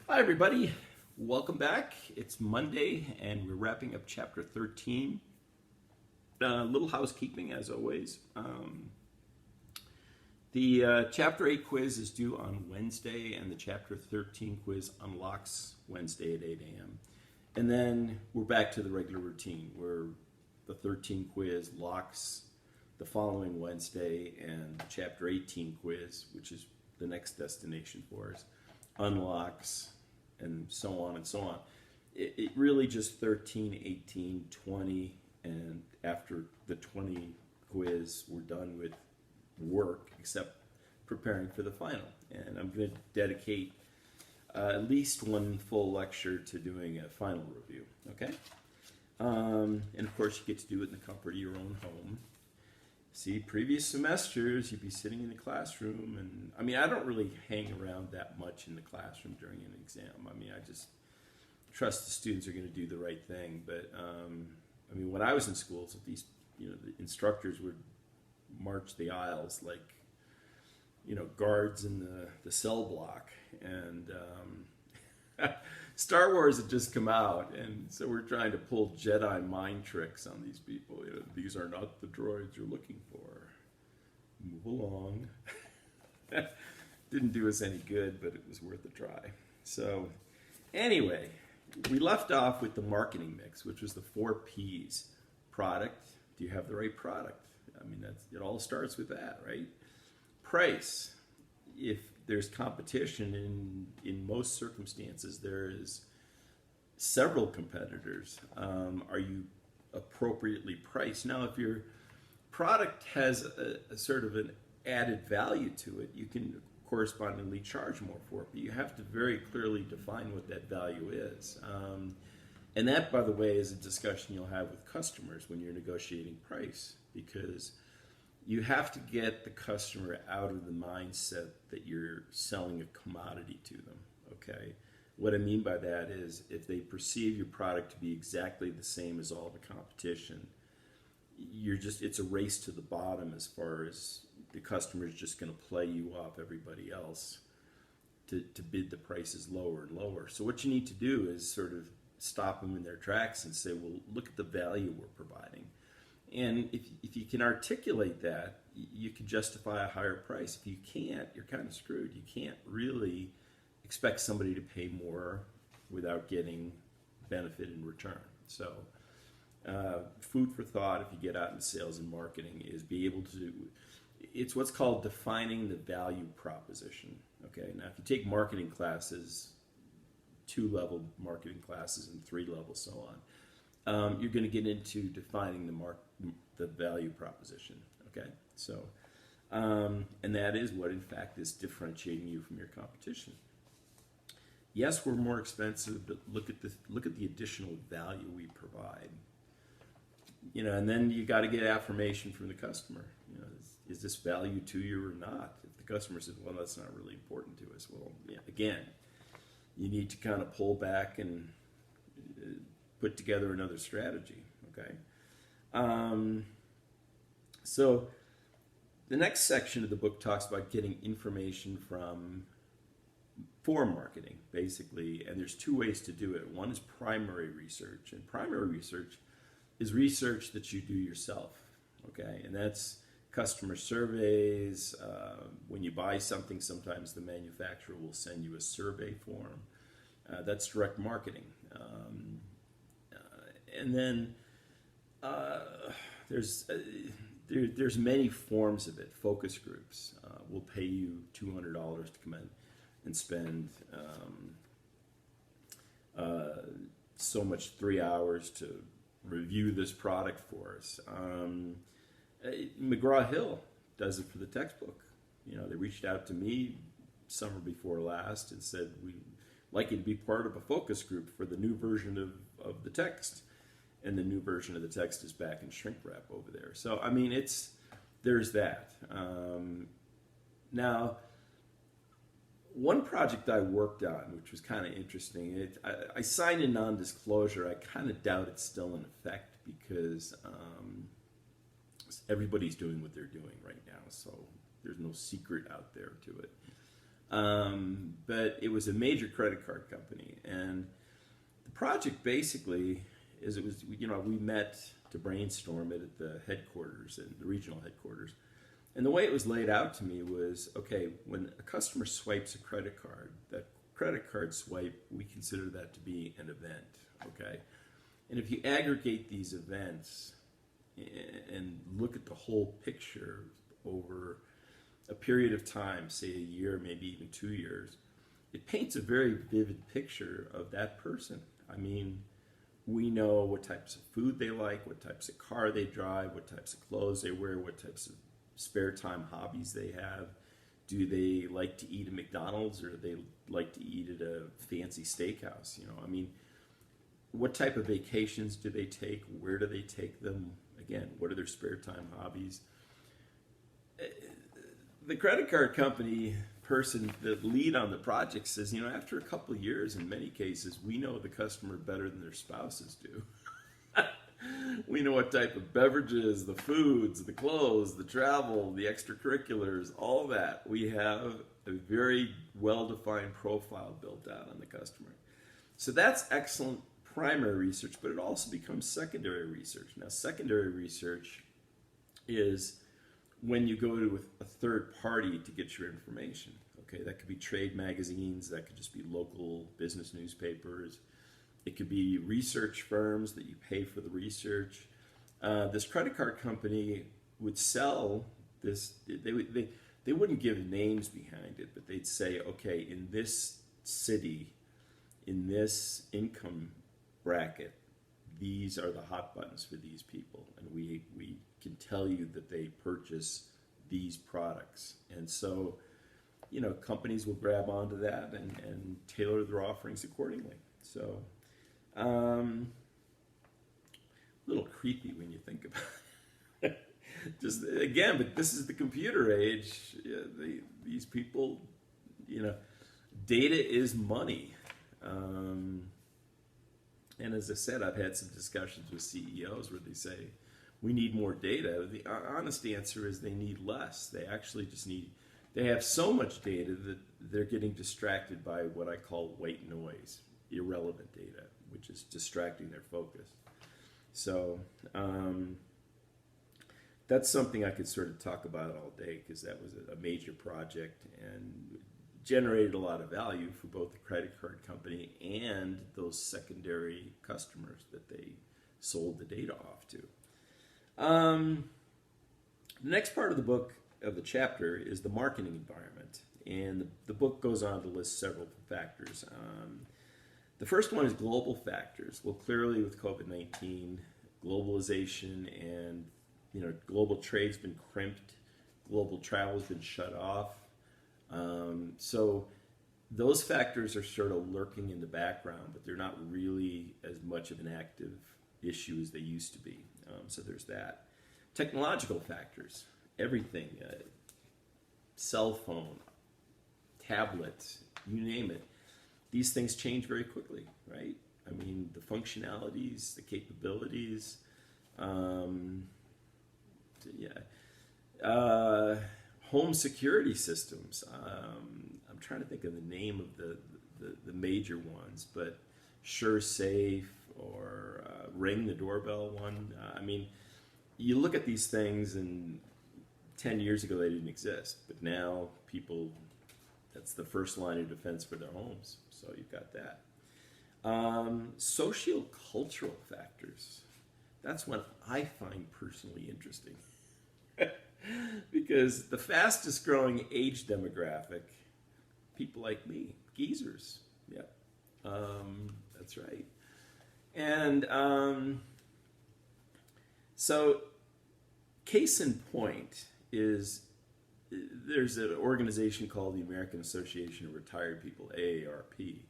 Hi everybody, welcome back. It's Monday and we're wrapping up chapter 13. Little housekeeping as always. The chapter 8 quiz is due on Wednesday and the chapter 13 quiz unlocks Wednesday at 8 a.m. And then we're back to the regular routine where the 13 quiz locks the following Wednesday and the chapter 18 quiz, which is the next destination for us, unlocks, and so on and so on. It really just 13, 18, 20, and after the 20 quiz, we're done with work except preparing for the final. And I'm going to dedicate at least one full lecture to doing a final review, okay? And of course, you get to do it in the comfort of your own home. See, previous semesters, you'd be sitting in the classroom, and I mean, I don't really hang around that much in the classroom during an exam. I mean, I just trust the students are going to do the right thing. But I mean, when I was in school, so these, the instructors would march the aisles like, guards in the cell block, and Star Wars had just come out, and so we're trying to pull Jedi mind tricks on these people. These are not the droids you're looking for. Move along. Didn't do us any good, but it was worth a try. So anyway, we left off with the marketing mix, which was the 4 Ps. Product. Do you have the right product? I mean, it all starts with that, right? Price. If there's competition, in most circumstances, there is several competitors. Are you appropriately priced? Now, if your product has a sort of an added value to it, you can correspondingly charge more for it, but you have to very clearly define what that value is. And that, by the way, is a discussion you'll have with customers when you're negotiating price, because you have to get the customer out of the mindset that you're selling a commodity to them, okay? What I mean by that is if they perceive your product to be exactly the same as all the competition, it's a race to the bottom as far as the customer's just going to play you off everybody else to bid the prices lower and lower. So what you need to do is sort of stop them in their tracks and say, well, look at the value we're providing. And if you can articulate that, you can justify a higher price. If you can't, you're kind of screwed. You can't really expect somebody to pay more without getting benefit in return. So food for thought, if you get out in sales and marketing, is be able to, it's what's called defining the value proposition. Okay, now if you take marketing classes, 2-level marketing classes and 3-level so on, you're going to get into defining the value proposition, okay? So, and that is what, in fact, is differentiating you from your competition. Yes, we're more expensive, but look at the additional value we provide. And then you got to get affirmation from the customer. Is this value to you or not? If the customer says, well, that's not really important to us, well, yeah, again, you need to kind of pull back and put together another strategy, okay? So the next section of the book talks about getting information for marketing, basically, and there's 2 ways to do it. One is primary research, and primary research is research that you do yourself, okay? And that's customer surveys. When you buy something, sometimes the manufacturer will send you a survey form. That's direct marketing. And then there's many forms of it. Focus groups will pay you $200 to come in and spend so much 3 hours to review this product for us. McGraw-Hill does it for the textbook. They reached out to me summer before last and said, we'd like you to be part of a focus group for the new version of the text. And the new version of the text is back in shrink wrap over there. So, I mean, there's that. Now, one project I worked on, which was kind of interesting, I signed a non-disclosure. I kind of doubt it's still in effect because everybody's doing what they're doing right now, so there's no secret out there to it. But it was a major credit card company. And the project basically is, it was, we met to brainstorm it at the headquarters, and the regional headquarters. And the way it was laid out to me was, okay, when a customer swipes a credit card, that credit card swipe, we consider that to be an event, okay? And if you aggregate these events and look at the whole picture over a period of time, say a year, maybe even 2 years, it paints a very vivid picture of that person. I mean, we know what types of food they like, what types of car they drive, what types of clothes they wear, what types of spare time hobbies they have. Do they like to eat at McDonald's, or do they like to eat at a fancy steakhouse? I mean, what type of vacations do they take? Where do they take them? Again, what are their spare time hobbies? The credit card company person, the lead on the project, says, after a couple of years, in many cases, we know the customer better than their spouses do. We know what type of beverages, the foods, the clothes, the travel, the extracurriculars, all that. We have a very well-defined profile built out on the customer. So that's excellent primary research, but it also becomes secondary research. Now, secondary research is when you go to a third party to get your information. Okay, that could be trade magazines, that could just be local business newspapers. It could be research firms that you pay for the research. This credit card company would sell this. They wouldn't give names behind it, but they'd say, okay, in this city, in this income bracket, these are the hot buttons for these people, and we can tell you that they purchase these products. And so, companies will grab onto that and tailor their offerings accordingly. So, a little creepy when you think about it. Just again, but this is the computer age. These people, data is money. And as I said, I've had some discussions with CEOs where they say, we need more data. The honest answer is they need less. They actually just they have so much data that they're getting distracted by what I call white noise, irrelevant data, which is distracting their focus. So that's something I could sort of talk about all day, because that was a major project and generated a lot of value for both the credit card company and those secondary customers that they sold the data off to. The next part of the book, of the chapter, is the marketing environment. And the book goes on to list several factors. The first one is global factors. Well, clearly with COVID-19, globalization and global trade's been crimped, global travel's been shut off. So those factors are sort of lurking in the background, but they're not really as much of an active issue as they used to be. So there's that. Technological factors, everything, cell phone, tablet, you name it. These things change very quickly, right? I mean, the functionalities, the capabilities, home security systems. I'm trying to think of the name of the major ones, but SureSafe or Ring the doorbell one. I mean, you look at these things, and 10 years ago they didn't exist, but now people, that's the first line of defense for their homes. So you've got that. Socio-cultural factors. That's what I find personally interesting. Because the fastest growing age demographic, people like me, geezers. Yep. That's right. And so case in point is, there's an organization called the American Association of Retired People, AARP,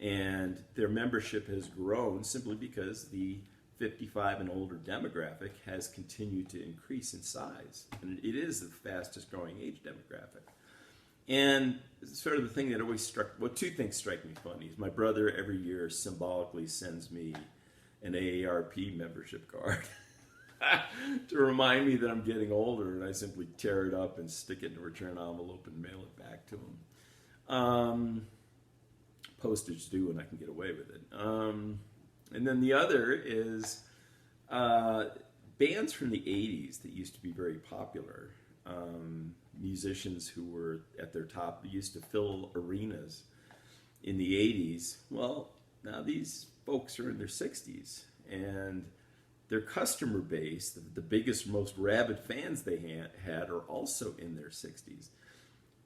and their membership has grown simply because the 55 and older demographic has continued to increase in size, and it is the fastest growing age demographic. And sort of the thing that always two things strike me funny is my brother every year symbolically sends me an AARP membership card to remind me that I'm getting older, and I simply tear it up and stick it in a return envelope and mail it back to him. Postage due, and I can get away with it. And then the other is bands from the 80s that used to be very popular. Musicians who were at their top used to fill arenas in the 80s. Well, now these folks are in their 60s, and their customer base, the biggest, most rabid fans they had, are also in their 60s.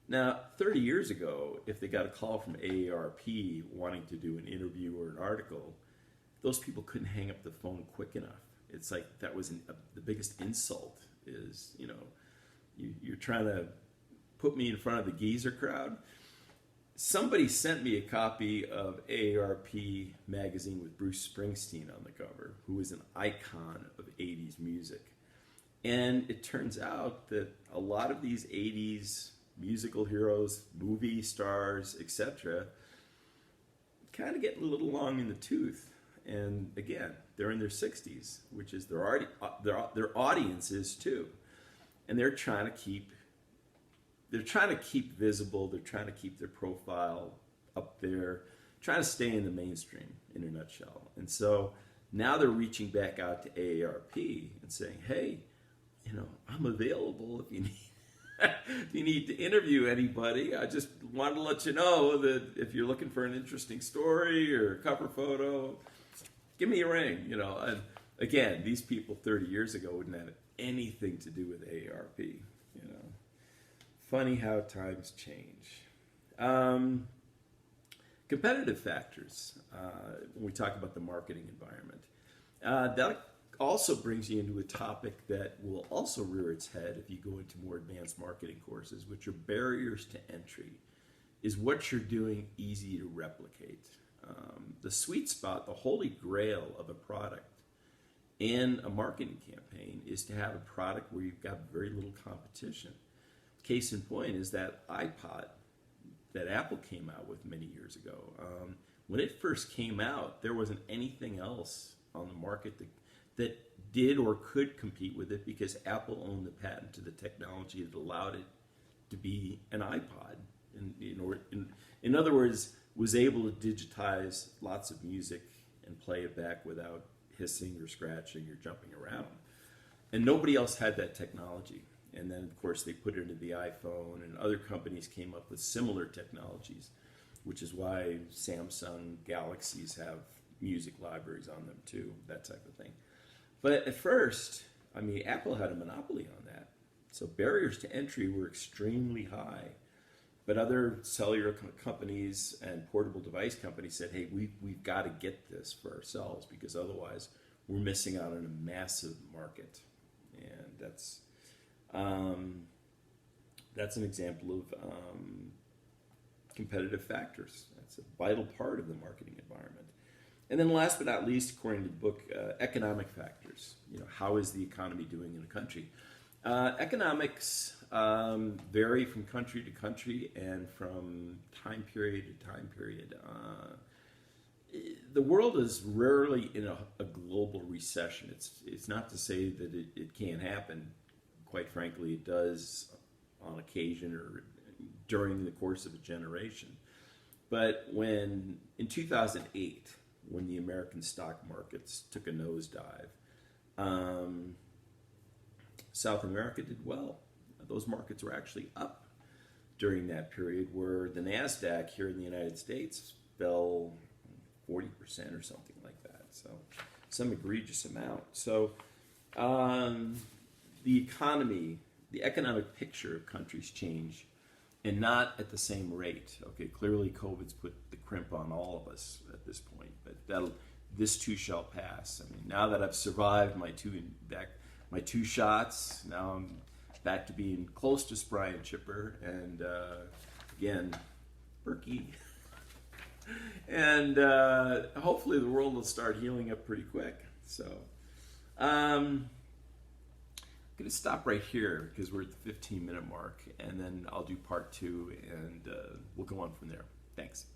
Now, 30 years ago, if they got a call from AARP wanting to do an interview or an article, those people couldn't hang up the phone quick enough. It's like that was the biggest insult is, you're trying to put me in front of the geezer crowd. Somebody sent me a copy of AARP magazine with Bruce Springsteen on the cover, who is an icon of 80s music. And it turns out that a lot of these 80s musical heroes, movie stars, etc., kind of getting a little long in the tooth. And again, they're in their 60s, which is their audience is too. And they're trying to keep visible, they're trying to keep their profile up there, trying to stay in the mainstream in a nutshell. And so now they're reaching back out to AARP and saying, hey, I'm available if you need if you need to interview anybody. I just wanted to let you know that if you're looking for an interesting story or a cover photo, give me a ring, And again, these people 30 years ago wouldn't have anything to do with AARP, Funny how times change. Competitive factors, when we talk about the marketing environment. That also brings you into a topic that will also rear its head if you go into more advanced marketing courses, which are barriers to entry. Is what you're doing easy to replicate? The sweet spot, the holy grail of a product in a marketing campaign is to have a product where you've got very little competition. Case in point is that iPod that Apple came out with many years ago. When it first came out, there wasn't anything else on the market that did or could compete with it because Apple owned the patent to the technology that allowed it to be an iPod. In other words, was able to digitize lots of music and play it back without hissing or scratching or jumping around. And nobody else had that technology. And then, of course, they put it into the iPhone, and other companies came up with similar technologies, which is why Samsung Galaxies have music libraries on them too, that type of thing. But at first, Apple had a monopoly on that. So barriers to entry were extremely high. But other cellular companies and portable device companies said, hey, we've got to get this for ourselves because otherwise we're missing out on a massive market. And that's an example of competitive factors. That's a vital part of the marketing environment. And then last but not least, according to the book, economic factors. How is the economy doing in a country? Economics vary from country to country and from time period to time period. The world is rarely in a global recession. It's not to say that it can't happen. Quite frankly, it does on occasion or during the course of a generation. But in 2008, when the American stock markets took a nosedive, South America did well. Those markets were actually up during that period, where the NASDAQ here in the United States fell 40% or something like that. So some egregious amount. So the economy, the economic picture of countries change, and not at the same rate. Okay, clearly COVID's put the crimp on all of us at this point, but this too shall pass. Now that I've survived my two shots, now I'm back to being close to spry and chipper, and again, Berkey. And hopefully the world will start healing up pretty quick. So I'm going to stop right here because we're at the 15-minute mark, and then I'll do part 2, and we'll go on from there. Thanks.